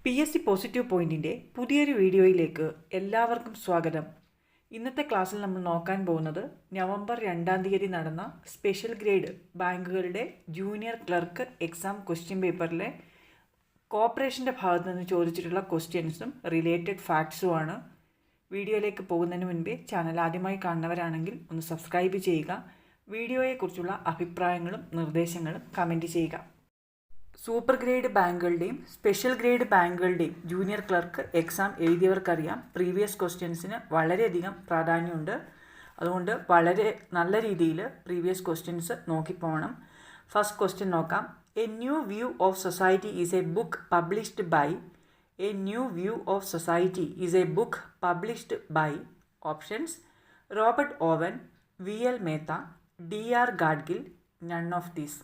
PSC positive പോയിന്റിൻ്റെ പുതിയൊരു വീഡിയോയിലേക്ക് എല്ലാവർക്കും സ്വാഗതം. ഇന്നത്തെ ക്ലാസ്സിൽ നമ്മൾ നോക്കാൻ പോകുന്നത് നവംബർ 2-ാം തീയതി നടന്ന സ്പെഷ്യൽ ഗ്രേഡ് ബാങ്കുകളുടെ ജൂനിയർ ക്ലർക്ക് എക്സാം ക്വസ്റ്റ്യൻ പേപ്പറിലെ കോർപ്പറേഷൻ്റെ ഭാഗത്തു നിന്ന് ചോദിച്ചിട്ടുള്ള ക്വസ്റ്റ്യൻസും റിലേറ്റഡ് ഫാക്ട്സുമാണ്. വീഡിയോയിലേക്ക് പോകുന്നതിന് മുൻപേ ചാനൽ ആദ്യമായി കാണുന്നവരാണെങ്കിൽ ഒന്ന് സബ്സ്ക്രൈബ് ചെയ്യുക. വീഡിയോയെക്കുറിച്ചുള്ള അഭിപ്രായങ്ങളും നിർദ്ദേശങ്ങളും കമൻറ്റ് ചെയ്യുക. സൂപ്പർ ഗ്രേഡ് ബാങ്കുകളുടെയും സ്പെഷ്യൽ ഗ്രേഡ് ബാങ്കുകളുടെയും ജൂനിയർ ക്ലർക്ക് എക്സാം എഴുതിയവർക്കറിയാം പ്രീവിയസ് ക്വസ്റ്റ്യൻസിന് വളരെയധികം പ്രാധാന്യമുണ്ട്. അതുകൊണ്ട് വളരെ നല്ല രീതിയിൽ പ്രീവിയസ് ക്വസ്റ്റ്യൻസ് നോക്കിപ്പോകണം. ഫസ്റ്റ് ക്വസ്റ്റ്യൻ നോക്കാം. A new view of society is a book published by. A new view of society is a book published by. Options: Robert Owen, VL Mehta, DR Gadgil, none of these.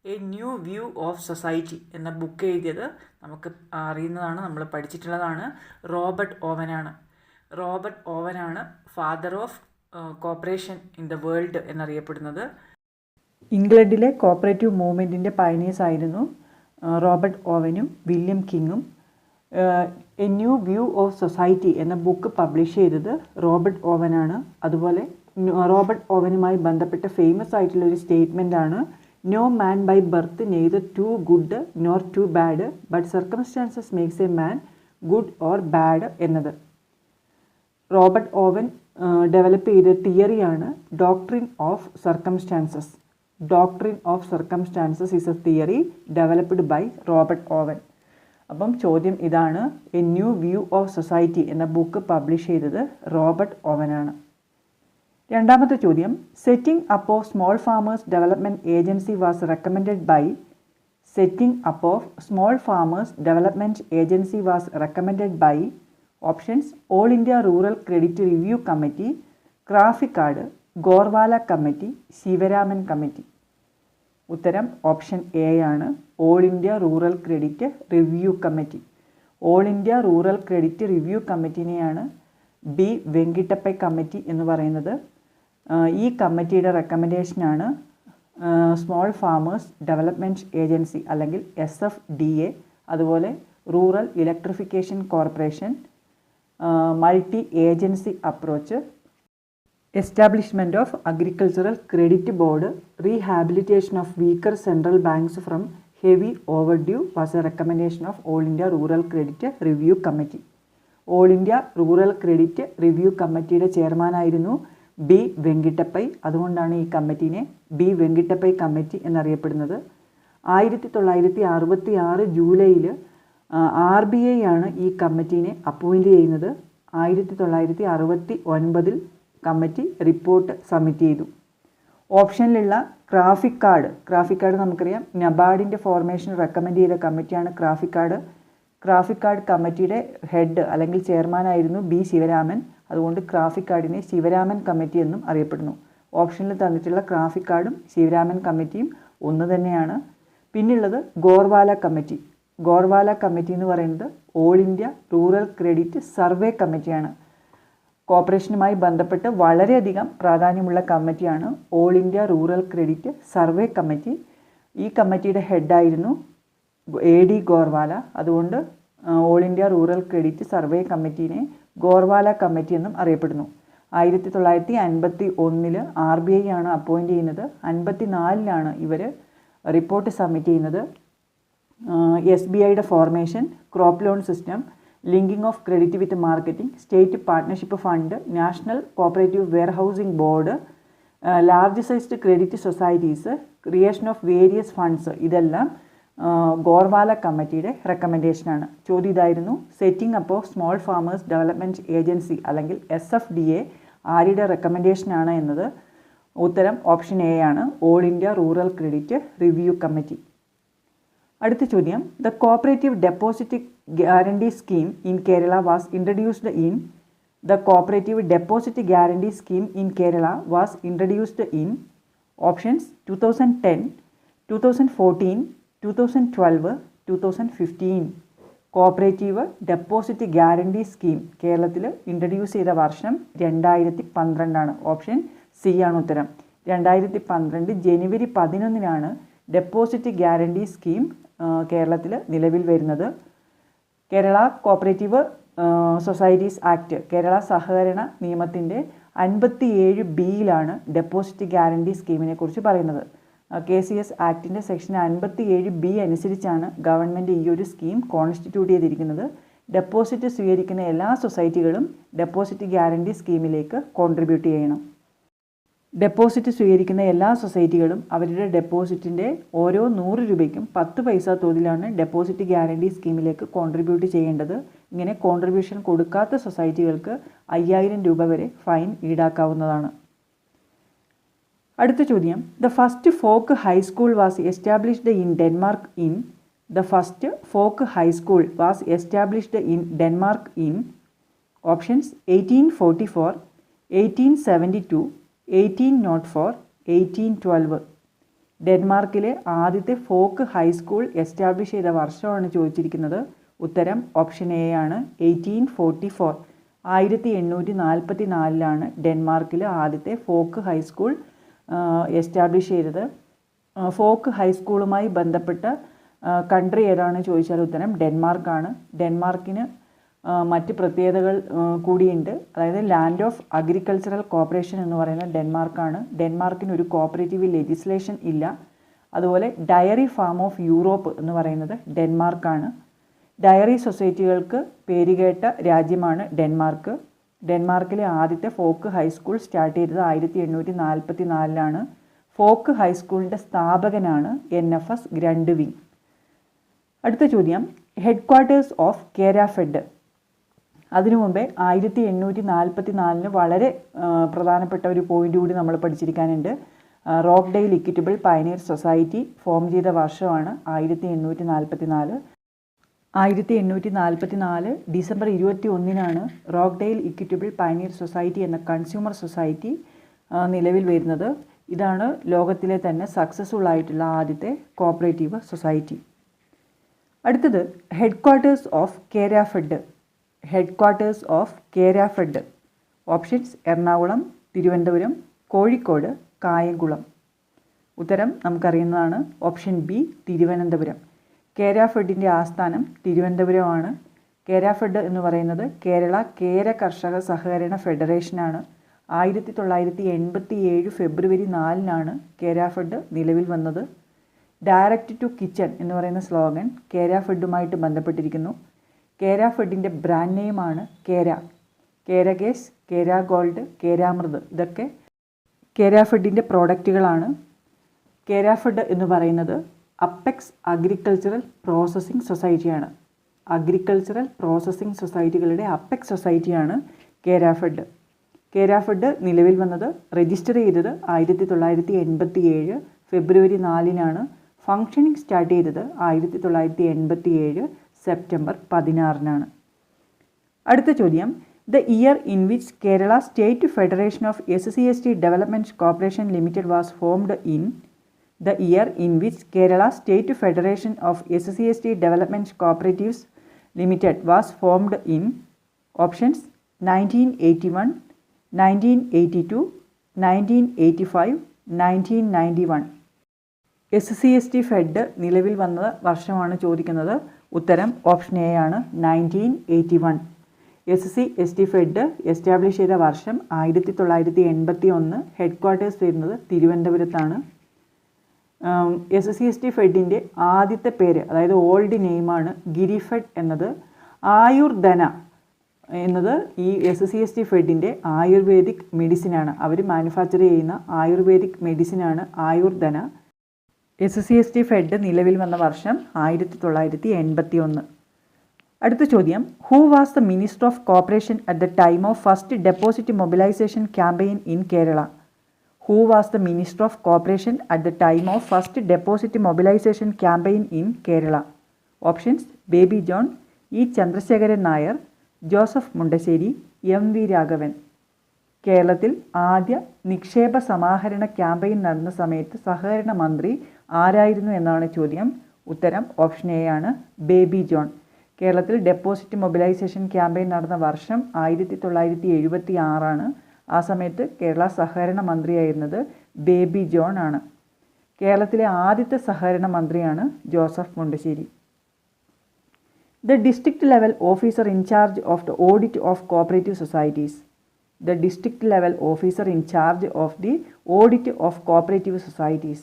A new view of society എന്ന book എഴുതിയത് നമുക്ക് അറിയുന്നതാണ്, നമ്മൾ പഠിച്ചിട്ടുള്ളതാണ്, Robert ഓവനാണ്. Robert ഓവനാണ് father of corporation in the world എന്നറിയപ്പെടുന്നത്. ഇംഗ്ലണ്ടിലെ cooperative മൂവ്മെൻറ്റിൻ്റെ പയനീഴ്സ് ആയിരുന്നു റോബർട്ട് ഓവനും വില്യം കിങ്ങും. A new view of society എന്ന ബുക്ക് പബ്ലിഷ് ചെയ്തത് റോബർട്ട് ഓവനാണ്. അതുപോലെ റോബർട്ട് ഓവനുമായി ബന്ധപ്പെട്ട ഫേമസ് ആയിട്ടുള്ള ഒരു സ്റ്റേറ്റ്മെൻറ്റാണ് No man by birth neither too good nor too bad, but circumstances makes a man good or bad എന്നത്. റോബർട്ട് ഓവൻ ഡെവലപ്പ് ചെയ്ത തിയറിയാണ് doctrine of circumstances. Doctrine of circumstances is a theory developed by Robert Owen. അപ്പം ചോദ്യം ഇതാണ്, a new view of society എന്ന book publish ചെയ്തത് Robert ഓവനാണ്. രണ്ടാമത്തെ ചോദ്യം, setting up of small farmers development agency was recommended by. Setting up of small farmers development agency was recommended by. Options: all India rural credit review committee, ക്രാഫിക്കാട്, Gorwala committee, Sivaraman committee. ഉത്തരം option A ആണ്, all India rural credit review committee. All India rural credit review കമ്മിറ്റിനെയാണ് B. Venkatappaiah committee എന്ന് പറയുന്നത്. ഈ കമ്മിറ്റിയുടെ റെക്കമെൻഡേഷനാണ് small farmers development agency അല്ലെങ്കിൽ SFDA, അതുപോലെ rural electrification corporation, multi agency approach, establishment of agricultural credit board, rehabilitation of weaker central banks from heavy overdue was a recommendation of all India rural credit review committee. All India rural credit review കമ്മിറ്റിയുടെ ചെയർമാനായിരുന്നു B. വെങ്കിട്ടപ്പൈ. അതുകൊണ്ടാണ് ഈ കമ്മിറ്റീനെ B. Venkatappaiah committee എന്നറിയപ്പെടുന്നത്. 1966 ജൂലൈയിൽ RBI ആണ് ഈ കമ്മിറ്റീനെ appoint ചെയ്യുന്നത്. 1969 committee report submit ചെയ്തു. ഓപ്ഷനിലുള്ള ക്രാഫിക്കാട് നമുക്കറിയാം, നബാർഡിൻ്റെ ഫോർമേഷൻ റെക്കമെൻഡ് ചെയ്ത കമ്മിറ്റിയാണ് ക്രാഫിക്കാട് കമ്മിറ്റിയുടെ ഹെഡ് അല്ലെങ്കിൽ ചെയർമാനായിരുന്നു B. ശിവരാമൻ. അതുകൊണ്ട് ക്രാഫിക്കാടിനെ ശിവരാമൻ കമ്മിറ്റി എന്നും അറിയപ്പെടുന്നു. ഓപ്ഷനിൽ തന്നിട്ടുള്ള ക്രാഫിക്കാടും ശിവരാമൻ കമ്മിറ്റിയും ഒന്ന് തന്നെയാണ്. പിന്നുള്ളത് ഗോർവാല കമ്മിറ്റി. ഗോർവാല കമ്മിറ്റി എന്ന് പറയുന്നത് all India rural credit survey കമ്മിറ്റിയാണ്. കോർപ്പറേഷനുമായി ബന്ധപ്പെട്ട് വളരെയധികം പ്രാധാന്യമുള്ള കമ്മിറ്റിയാണ് all India rural credit survey committee. ഈ കമ്മിറ്റിയുടെ ഹെഡായിരുന്നു AD ഗോർവാല. അതുകൊണ്ട് all India rural credit survey കമ്മിറ്റീനെ ഗോർവാല കമ്മിറ്റി എന്നും അറിയപ്പെടുന്നു. 1951 RBI ആണ് അപ്പോയിൻറ്റ് ചെയ്യുന്നത്. 1954 ഇവർ റിപ്പോർട്ട് സബ്മിറ്റ് ചെയ്യുന്നത്. SBIയുടെ formation, crop loan system, linking of credit with marketing, state partnership fund, national cooperative warehousing board, large sized credit societies, creation of various funds, ഇതെല്ലാം ഗോർവാല കമ്മിറ്റിയുടെ റെക്കമെൻഡേഷനാണ്. ചോദ്യം ഇതായിരുന്നു, setting up of small farmers development agency അല്ലെങ്കിൽ SFDA ആരുടെ റെക്കമെൻഡേഷനാണ് എന്നത്. ഉത്തരം ഓപ്ഷൻ എ ആണ്, all India rural credit review committee. അടുത്ത ചോദ്യം, the cooperative deposit guarantee scheme in Kerala was introduced in. The cooperative deposit guarantee scheme in Kerala was introduced in. Options: 2010, 2014, 2012, 2015. Cooperative deposit guarantee scheme കേരളത്തിൽ introduce ചെയ്ത വർഷം 2012. Option C ആണ് ഉത്തരം. 2012 ജനുവരി 11 deposit guarantee scheme കേരളത്തിൽ നിലവിൽ വരുന്നത്. Kerala cooperative societies act, Kerala സഹകരണ നിയമത്തിൻ്റെ 57 ബിയിലാണ് ഡെപ്പോസിറ്റ് ഗ്യാരണ്ടി സ്കീമിനെ കുറിച്ച് പറയുന്നത്. KCS ആക്ടിൻ്റെ സെക്ഷൻ 57 ബി അനുസരിച്ചാണ് ഗവൺമെൻറ് ഈ ഒരു സ്കീം കോൺസ്റ്റിറ്റ്യൂട്ട് ചെയ്തിരിക്കുന്നത്. ഡെപ്പോസിറ്റ് സ്വീകരിക്കുന്ന എല്ലാ സൊസൈറ്റികളും ഡെപ്പോസിറ്റ് ഗ്യാരണ്ടി സ്കീമിലേക്ക് കോൺട്രിബ്യൂട്ട് ചെയ്യണം. ഡെപ്പോസിറ്റ് സ്വീകരിക്കുന്ന എല്ലാ സൊസൈറ്റികളും അവരുടെ ഡെപ്പോസിറ്റിൻ്റെ ഓരോ 100 രൂപയ്ക്കും 10 പൈസ തോതിലാണ് ഡെപ്പോസിറ്റ് ഗ്യാരണ്ടി സ്കീമിലേക്ക് കോൺട്രിബ്യൂട്ട് ചെയ്യേണ്ടത്. ഇങ്ങനെ കോൺട്രിബ്യൂഷൻ കൊടുക്കാത്ത സൊസൈറ്റികൾക്ക് 5000 രൂപ വരെ ഫൈൻ ഈടാക്കാവുന്നതാണ്. അടുത്ത ചോദ്യം, the first folk high school was established in Denmark in The first folk high school was established in Denmark in options 1844, 1872, 1804, 1812. ഡെൻമാർക്കിലെ ആദ്യത്തെ ഫോക്ക് ഹൈസ്കൂൾ എസ്റ്റാബ്ലിഷ് ചെയ്ത വർഷമാണ് ചോദിച്ചിരിക്കുന്നത്. ഉത്തരം ഓപ്ഷൻ എ ആണ്, 1844. 1844 ഡെൻമാർക്കിൽ ആദ്യത്തെ ഫോക്ക് ഹൈസ്കൂൾ എസ്റ്റാബ്ലിഷ് ചെയ്തത്. ഫോക്ക് ഹൈസ്കൂളുമായി ബന്ധപ്പെട്ട കൺട്രി ഏതാണ് ചോദിച്ചാൽ ഉത്തരം ഡെൻമാർക്കാണ്. ഡെൻമാർക്കിന് മറ്റ് പ്രത്യേകതകൾ കൂടിയുണ്ട്. അതായത് ലാൻഡ് ഓഫ് അഗ്രികൾച്ചറൽ കോപ്പറേഷൻ എന്ന് പറയുന്നത് ഡെൻമാർക്കാണ്. ഡെൻമാർക്കിന് ഒരു കോപ്പറേറ്റീവ് ലെജിസ്ലേഷൻ ഇല്ല. അതുപോലെ ഡയറി ഫാം ഓഫ് യൂറോപ്പ് എന്ന് പറയുന്നത് ഡെൻമാർക്കാണ്. ഡയറി സൊസൈറ്റികൾക്ക് പേരുകേട്ട രാജ്യമാണ് ഡെൻമാർക്ക്. ഡെൻമാർക്കിലെ ആദ്യത്തെ ഫോക്ക് ഹൈസ്കൂൾ സ്റ്റാർട്ട് ചെയ്തത് 1844. ഫോക്ക് ഹൈസ്കൂളിൻ്റെ സ്ഥാപകനാണ് NFS ഗ്രണ്ട്വിങ്. അടുത്ത ചോദ്യം, ഹെഡ് ക്വാർട്ടേഴ്സ് ഓഫ് കേരാഫെഡ്. അതിനു മുമ്പേ 1844 വളരെ പ്രധാനപ്പെട്ട ഒരു പോയിന്റ് കൂടി നമ്മൾ പഠിച്ചിരിക്കാനുണ്ട്. Rochdale equitable Pioneer society form ചെയ്ത വർഷമാണ് 1844. 1844 December 21 Rochdale equitable Pioneer society എന്ന കൺസ്യൂമർ സൊസൈറ്റി നിലവിൽ വരുന്നത്. ഇതാണ് ലോകത്തിലെ തന്നെ സക്സസ്ഫുൾ ആയിട്ടുള്ള ആദ്യത്തെ കോപ്പറേറ്റീവ് സൊസൈറ്റി. അടുത്തത് head quarters of Kerafed. Head quarters of Kerafed options Ernakulam, Thiruvananthapuram, Kozhikode, Kayamkulam. ഉത്തരം നമുക്കറിയുന്നതാണ് ഓപ്ഷൻ ബി, തിരുവനന്തപുരം. കേരാഫെഡിൻ്റെ ആസ്ഥാനം തിരുവനന്തപുരമാണ്. കേരാഫെഡ് എന്ന് പറയുന്നത് കേരള കേര കർഷക സഹകരണ ഫെഡറേഷനാണ്. 1987 ഫെബ്രുവരി 4 കേരാഫെഡ് നിലവിൽ വന്നത്. ഡയറക്റ്റ് ടു കിച്ചൺ എന്ന് പറയുന്ന സ്ലോഗൻ കേരാഫെഡുമായിട്ട് ബന്ധപ്പെട്ടിരിക്കുന്നു. കേരാഫെഡിൻ്റെ ബ്രാൻഡ് നെയിമാണ് കേര. കേരഗേസ്, കേര ഗോൾഡ്, കേരാമൃത് ഇതൊക്കെ കേരാഫെഡിൻ്റെ പ്രോഡക്റ്റുകളാണ്. കേരാഫെഡ് എന്ന് പറയുന്നത് അപ്പെക്സ് അഗ്രികൾച്ചറൽ പ്രോസസ്സിംഗ് സൊസൈറ്റിയാണ്. അഗ്രികൾച്ചറൽ പ്രോസസ്സിംഗ് സൊസൈറ്റികളുടെ അപ്പെക്സ് സൊസൈറ്റിയാണ് കേരാഫെഡ്. കേരാഫെഡ് നിലവിൽ വന്നത്, രജിസ്റ്റർ ചെയ്തത് 1987 ഫെബ്രുവരി 4 ഫങ്ഷനിങ് സ്റ്റാർട്ട് ചെയ്തത് 1987 സെപ്റ്റംബർ 16 അടുത്ത ചോദ്യം, the year in which Kerala state federation of SC/ST development corporation limited was formed in. The year in which Kerala State Federation of SC/ST Development Cooperatives Limited was formed in options 1981, 1982, 1985, 1991. SC/ST fed നിലവിൽ വന്ന വർഷമാണ് ചോദിക്കുന്നത്. ഉത്തരം option A ആണ്, 1981. SC/ST fed establish ചെയ്ത വർഷം 1981. Head quarters വരുന്നത് തിരുവനന്തപുരത്താണ്. SC/ST ഫെഡിൻ്റെ ആദ്യത്തെ പേര്, അതായത് ഓൾഡ് നെയിമാണ് ഗിരിഫെഡ് എന്നത്. ആയുർധന എന്നത് ഈ SC/ST ഫെഡിൻ്റെ ആയുർവേദിക് മെഡിസിനാണ്. അവർ മാനുഫാക്ചർ ചെയ്യുന്ന ആയുർവേദിക് മെഡിസിനാണ് ആയുർധന. SC/ST ഫെഡ് നിലവിൽ വന്ന വർഷം 1981. അടുത്ത ചോദ്യം, who was the minister of corporation at the time of first deposit mobilisation campaign in Kerala? Who was the Minister of Corporation at the time of first deposit mobilization campaign in Kerala? Options Baby John, E. Chandrasekharan Nair, Joseph Mundassery, MV Raghavan. കേരളത്തിൽ ആദ്യ നിക്ഷേപ സമാഹരണ campaign നടന്ന സമയത്ത് സഹകരണ മന്ത്രി ആരായിരുന്നു എന്നാണ് ചോദ്യം. ഉത്തരം ഓപ്ഷൻ എ ആണ്, ബേബി ജോൺ. കേരളത്തിൽ ഡെപ്പോസിറ്റ് മൊബിലൈസേഷൻ ക്യാമ്പയിൻ നടന്ന വർഷം 1976. ആ സമയത്ത് കേരള സഹകരണ മന്ത്രിയായിരുന്നത് ബേബി ജോൺ ആണ്. കേരളത്തിലെ ആദ്യത്തെ സഹകരണ മന്ത്രിയാണ് Joseph Mundassery. The district level officer in charge of the audit of cooperative societies. The district level officer in charge of the audit of cooperative societies.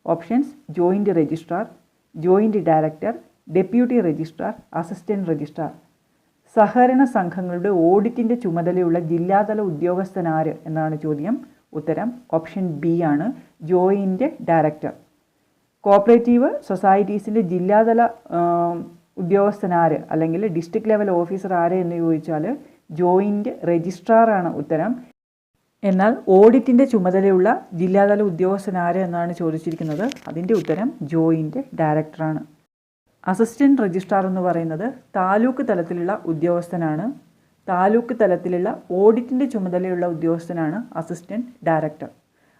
Options: joint registrar, joint director, deputy registrar, assistant registrar. സഹകരണ സംഘങ്ങളുടെ ഓഡിറ്റിൻ്റെ ചുമതലയുള്ള ജില്ലാതല ഉദ്യോഗസ്ഥനാര് എന്നാണ് ചോദ്യം. ഉത്തരം option B ആണ്, joint director. Cooperative സൊസൈറ്റീസിൻ്റെ ജില്ലാതല ഉദ്യോഗസ്ഥനാര് അല്ലെങ്കിൽ ഡിസ്ട്രിക്ട് ലെവൽ ഓഫീസർ ആര് എന്ന് ചോദിച്ചാൽ ജോയിൻ്റ് രജിസ്ട്രാറാണ് ഉത്തരം. എന്നാൽ ഓഡിറ്റിൻ്റെ ചുമതലയുള്ള ജില്ലാതല ഉദ്യോഗസ്ഥനാര് എന്നാണ് ചോദിച്ചിരിക്കുന്നത്. അതിൻ്റെ ഉത്തരം ജോയിൻ്റ് ഡയറക്ടറാണ്. അസിസ്റ്റൻറ്റ് രജിസ്ട്രാർ എന്ന് പറയുന്നത് താലൂക്ക് തലത്തിലുള്ള ഉദ്യോഗസ്ഥനാണ്. താലൂക്ക് തലത്തിലുള്ള ഓഡിറ്റിൻ്റെ ചുമതലയുള്ള ഉദ്യോഗസ്ഥനാണ് അസിസ്റ്റൻറ്റ് ഡയറക്ടർ.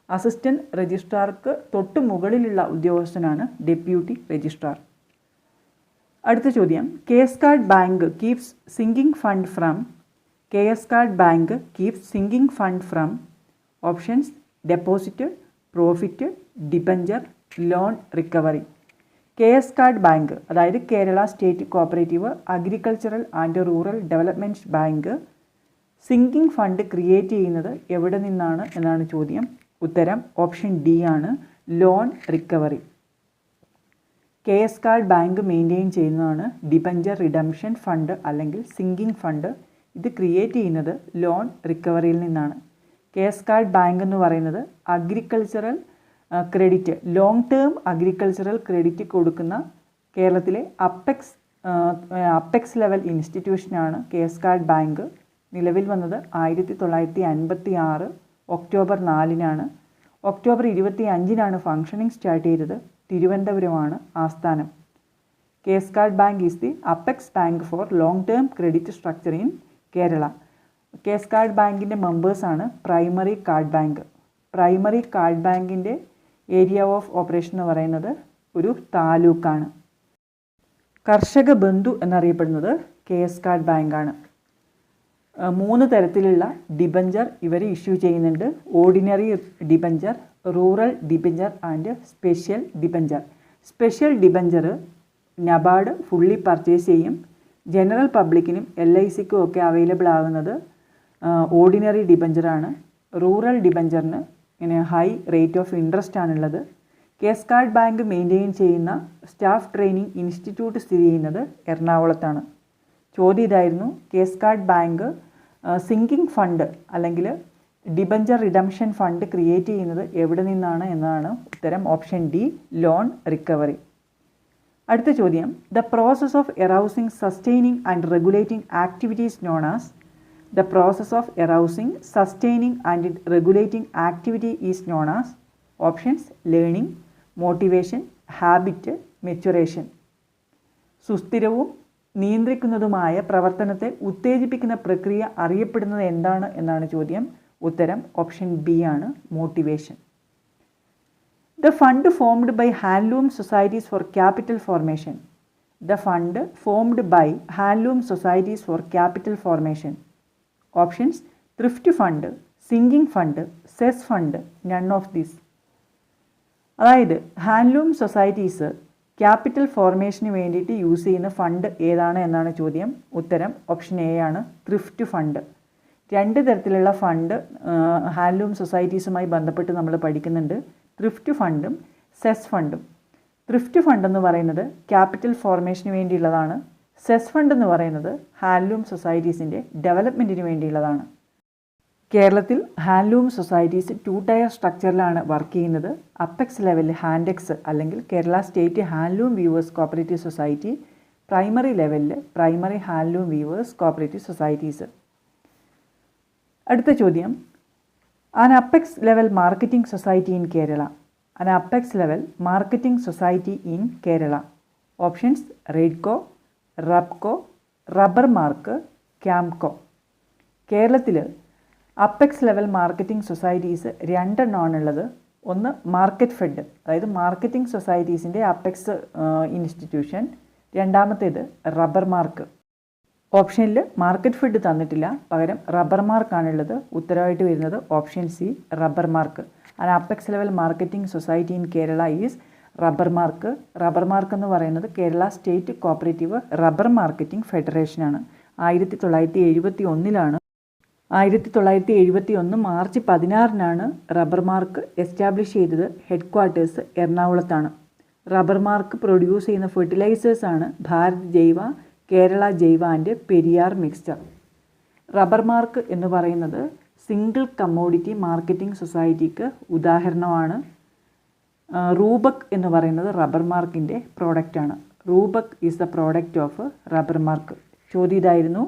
അസിസ്റ്റൻറ്റ് രജിസ്ട്രാർക്ക് തൊട്ട് മുകളിലുള്ള ഉദ്യോഗസ്ഥനാണ് ഡെപ്യൂട്ടി രജിസ്ട്രാർ. അടുത്ത ചോദ്യം, KSCard bank keeps sinking fund from. KSCard bank keeps sinking fund from. Options: deposit, profit, debenture, loan recovery. KSCard bank അതായത് Kerala state cooperative agricultural and rural development bank sinking fund create ചെയ്യുന്നത് എവിടെ നിന്നാണ് എന്നാണ് ചോദ്യം. ഉത്തരം option D ആണ്, loan recovery. KSCard bank maintain ചെയ്യുന്നതാണ് debenture redemption fund അല്ലെങ്കിൽ സിങ്കിങ് ഫണ്ട്. ഇത് ക്രിയേറ്റ് ചെയ്യുന്നത് ലോൺ റിക്കവറിയിൽ നിന്നാണ്. KSCard ബാങ്ക് എന്ന് പറയുന്നത് agricultural credit, long term agricultural credit കൊടുക്കുന്ന കേരളത്തിലെ അപ്പെക്സ് ലെവൽ ഇൻസ്റ്റിറ്റ്യൂഷനാണ് KSCard ബാങ്ക്. നിലവിൽ വന്നത് 1956 ഒക്ടോബർ 4-നാണ്. ഒക്ടോബർ 25-നാണ് ഫംഗ്ഷനിങ് സ്റ്റാർട്ട് ചെയ്തത്. തിരുവനന്തപുരമാണ് ആസ്ഥാനം. KSCard bank is the apex bank for long term credit structure in Kerala. KSCard ബാങ്കിൻ്റെ മെമ്പേഴ്സാണ് primary card bank. Primary card ബാങ്കിൻ്റെ ഏരിയ ഓഫ് ഓപ്പറേഷൻ എന്ന് പറയുന്നത് ഒരു താലൂക്കാണ്. കർഷക ബന്ധു എന്നറിയപ്പെടുന്നത് KSCard ബാങ്കാണ്. 3 തരത്തിലുള്ള ഡിബഞ്ചർ ഇവർ ഇഷ്യൂ ചെയ്യുന്നുണ്ട്. Ordinary debenture, rural debenture and special debenture. Special debenture NABARD fully purchase ചെയ്യും. ജനറൽ പബ്ലിക്കിനും LICക്കും ഒക്കെ അവൈലബിൾ ആകുന്നത് ഓർഡിനറി ഡിബഞ്ചറാണ്. റൂറൽ ഡിബഞ്ചറിന് ഇങ്ങനെ ഹൈ റേറ്റ് ഓഫ് ഇൻട്രസ്റ്റ് ആണുള്ളത്. KSCard ബാങ്ക് മെയിൻറ്റെയിൻ ചെയ്യുന്ന സ്റ്റാഫ് ട്രെയിനിങ് ഇൻസ്റ്റിറ്റ്യൂട്ട് സ്ഥിതി ചെയ്യുന്നത് എറണാകുളത്താണ്. ചോദ്യം ഇതായിരുന്നു, KSCard ബാങ്ക് സിങ്കിങ് ഫണ്ട് അല്ലെങ്കിൽ ഡിബഞ്ചർ റിഡംഷൻ ഫണ്ട് ക്രിയേറ്റ് ചെയ്യുന്നത് എവിടെ നിന്നാണ് എന്നതാണ് ഉത്തരം. Option D, loan recovery. അടുത്ത ചോദ്യം, the process of എറൗസിംഗ്, sustaining and regulating activities known as. The process of arousing, sustaining and regulating activity is known as. Options: learning, motivation, habit, maturation. സുസ്ഥിരവും നിയന്ത്രിക്കുന്നതുമായ പ്രവർത്തനത്തെ ഉത്തേജിപ്പിക്കുന്ന പ്രക്രിയ അറിയപ്പെടുന്നത് എന്താണ് എന്നാണ് ചോദ്യം. ഉത്തരം ഓപ്ഷൻ ബി ആണ്, motivation. The fund formed by handloom societies for capital formation. The fund formed by handloom societies for capital formation. Options: thrift fund, sinking fund, cess fund, none of this. അതായത് handloom societies capital ഫോർമേഷന് വേണ്ടിയിട്ട് use ചെയ്യുന്ന fund ഏതാണ് എന്നാണ് ചോദ്യം. ഉത്തരം option A ആണ്, thrift fund. 2 തരത്തിലുള്ള fund handloom സൊസൈറ്റീസുമായി ബന്ധപ്പെട്ട് നമ്മൾ പഠിക്കുന്നുണ്ട്. ത്രിഫ്റ്റ് ഫണ്ടും സെസ് ഫണ്ടും. ത്രിഫ്റ്റ് ഫണ്ട് എന്ന് പറയുന്നത് ക്യാപിറ്റൽ ഫോർമേഷന് വേണ്ടിയുള്ളതാണ്. സെസ് ഫണ്ട് എന്ന് പറയുന്നത് ഹാൻഡ്ലൂം സൊസൈറ്റീസിൻ്റെ ഡെവലപ്മെൻറ്റിന് വേണ്ടിയുള്ളതാണ്. കേരളത്തിൽ ഹാൻഡ്ലൂം സൊസൈറ്റീസ് 2 ടയർ സ്ട്രക്ചറിലാണ് വർക്ക് ചെയ്യുന്നത്. അപ്പെക്സ് ലെവലിൽ ഹാൻഡെക്സ് അല്ലെങ്കിൽ Kerala state handloom weavers cooperative society, primary ലെവലിൽ primary handloom weavers cooperative societies. അടുത്ത ചോദ്യം, an apex level marketing society in Kerala. An apex level marketing society in Kerala. Options: Redco, Rubco, rubber mark, Camco. കേരളത്തിൽ apex level marketing societies 2 എണ്ണമാണുള്ളത്. ഒന്ന് market fed, അതായത് marketing സൊസൈറ്റീസിൻ്റെ apex institution. രണ്ടാമത്തേത് rubber mark. ഓപ്ഷനിൽ market fed തന്നിട്ടില്ല, പകരം റബ്ബർ മാർക്കാണുള്ളത്. ഉത്തരവായിട്ട് വരുന്നത് option C, rubber mark. And apex level marketing society in Kerala is rubber mark എന്ന് പറയുന്നത് Kerala state cooperative rubber marketing ഫെഡറേഷനാണ്. 1971 മാർച്ച് 16 റബ്ബർ മാർക്ക് എസ്റ്റാബ്ലിഷ് ചെയ്തത്. ഹെഡ് ക്വാർട്ടേഴ്സ് എറണാകുളത്താണ്. റബ്ബർ മാർക്ക് പ്രൊഡ്യൂസ് ചെയ്യുന്ന ഫെർട്ടിലൈസേഴ്സാണ് Bharat Jaiva, Kerala Jaiva and Periyar mixture. Rubber mark എന്ന് പറയുന്നത് സിംഗിൾ കമ്മോഡിറ്റി മാർക്കറ്റിംഗ് സൊസൈറ്റിക്ക് ഉദാഹരണമാണ്. റൂബക് എന്ന് പറയുന്നത് റബ്ബർ മാർക്കിൻ്റെ പ്രോഡക്റ്റാണ്. റൂബക് is the product of rubber mark. ചോദ്യം ഇതായിരുന്നു,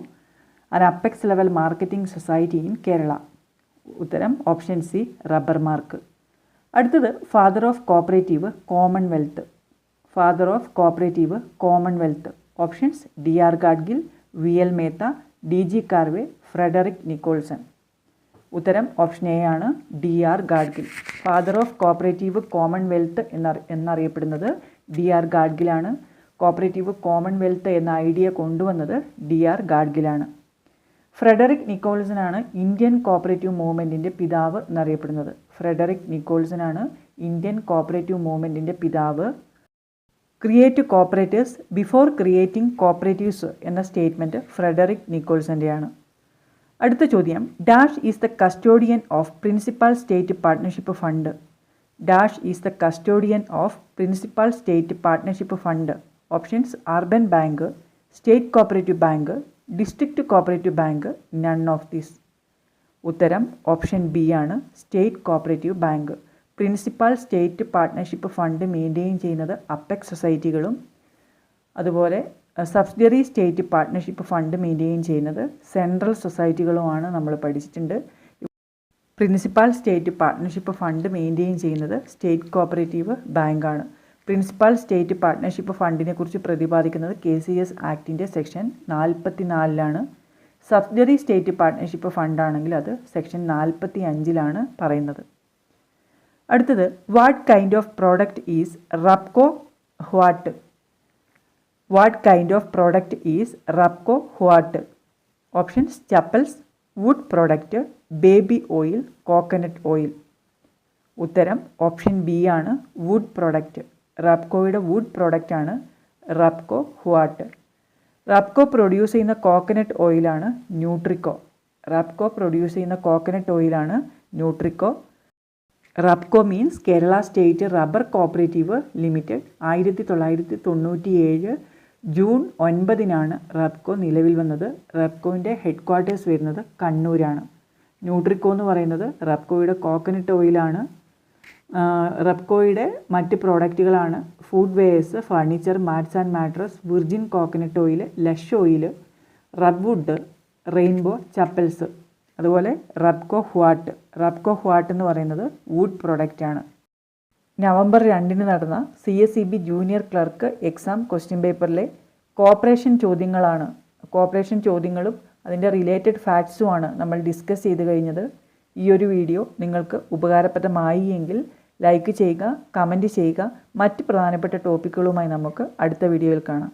an apex level marketing society in Kerala. ഉത്തരം ഓപ്ഷൻ സി, റബ്ബർ മാർക്ക്. അടുത്തത് father of cooperative commonwealth. Options DR Gadgil, VL Mehta, DG Karve, Frederick Nicholson. ഉത്തരം ഓപ്ഷൻ എ ആണ്, DR Gadgil. Father of cooperative commonwealth എന്നറിയപ്പെടുന്നത് DR ഗാഡ്ഗിലാണ്. Cooperative commonwealth എന്ന idea കൊണ്ടുവന്നത് DR ഗാഡ്ഗിലാണ്. ഫ്രെഡറിക് നിക്കോൾസനാണ് ഇന്ത്യൻ കോപ്പറേറ്റീവ് മൂവ്മെൻറ്റിൻ്റെ പിതാവ് എന്നറിയപ്പെടുന്നത്. Create cooperatives before creating cooperatives എന്ന സ്റ്റേറ്റ്മെൻറ്റ് ഫ്രെഡറിക് നിക്കോൾസൻ്റെയാണ്. അടുത്ത ചോദ്യം, dash is the custodian of principal state partnership fund. Options urban bank, state cooperative bank, district cooperative bank, none of these. ഉത്തരം ഓപ്ഷൻ ബി ആണ്, state cooperative bank. Principal state partnership fund maintain ചെയ്യുന്നത് apex സൊസൈറ്റികളും അതുപോലെ subsidiary state partnership fund maintain ചെയ്യുന്നത് central സൊസൈറ്റികളുമാണ് നമ്മൾ പഠിച്ചിട്ടുണ്ട്. Principal state partnership fund maintain ചെയ്യുന്നത് സ്റ്റേറ്റ് കോപ്പറേറ്റീവ് ബാങ്കാണ്. പ്രിൻസിപ്പൽ സ്റ്റേറ്റ് പാർട്ട്ണർഷിപ്പ് ഫണ്ടിനെ കുറിച്ച് പ്രതിപാദിക്കുന്നത് KCS ആക്ടിൻ്റെ സെക്ഷൻ 44 സബ്സിഡിയറി സ്റ്റേറ്റ് പാർട്ട്ണർഷിപ്പ് ഫണ്ടാണെങ്കിൽ അത് സെക്ഷൻ 45 പറയുന്നത്. അടുത്തത്, what kind of product is Rubco what? Options chappals, wood product, baby oil, coconut oil. ഉത്തരം ഓപ്ഷൻ ബി ആണ്, വുഡ് പ്രോഡക്റ്റ്. റബ്കോയുടെ വുഡ് പ്രോഡക്റ്റാണ് റബ്കോ ഹ്വാട്ട്. റബ്കോ പ്രൊഡ്യൂസ് ചെയ്യുന്ന കോക്കനട്ട് ഓയിലാണ് Nutrico. Rubco means Kerala state rubber cooperative limited. 1997 June 9 Rubco നിലവിൽ വന്നത്. റബ്കോൻ്റെ ഹെഡ് ക്വാർട്ടേഴ്സ് വരുന്നത് കണ്ണൂരാണ്. ന്യൂട്രിക്കോ എന്ന് പറയുന്നത് റബ്കോയുടെ കോക്കനട്ട് ഓയിലാണ്. റബ്കോയുടെ മറ്റ് പ്രോഡക്റ്റുകളാണ് footwears, furniture, mats and mattress, virgin coconut oil, lush oil, rubwood, rainbow, chappals. അതുപോലെ റബ്കോ ഹ്വാട്ട് എന്ന് പറയുന്നത് വുഡ് പ്രോഡക്റ്റാണ്. നവംബർ 2 നടന്ന CSEB junior clerk exam question പേപ്പറിലെ കോപ്പറേഷൻ ചോദ്യങ്ങളും അതിൻ്റെ റിലേറ്റഡ് ഫാക്ട്സുമാണ് നമ്മൾ ഡിസ്കസ് ചെയ്ത് കഴിഞ്ഞത്. ഈ ഒരു വീഡിയോ നിങ്ങൾക്ക് ഉപകാരപ്രദമായി എങ്കിൽ ലൈക്ക് ചെയ്യുക, കമൻറ്റ് ചെയ്യുക. മറ്റ് പ്രധാനപ്പെട്ട ടോപ്പിക്കുകളുമായി നമുക്ക് അടുത്ത വീഡിയോയിൽ കാണാം.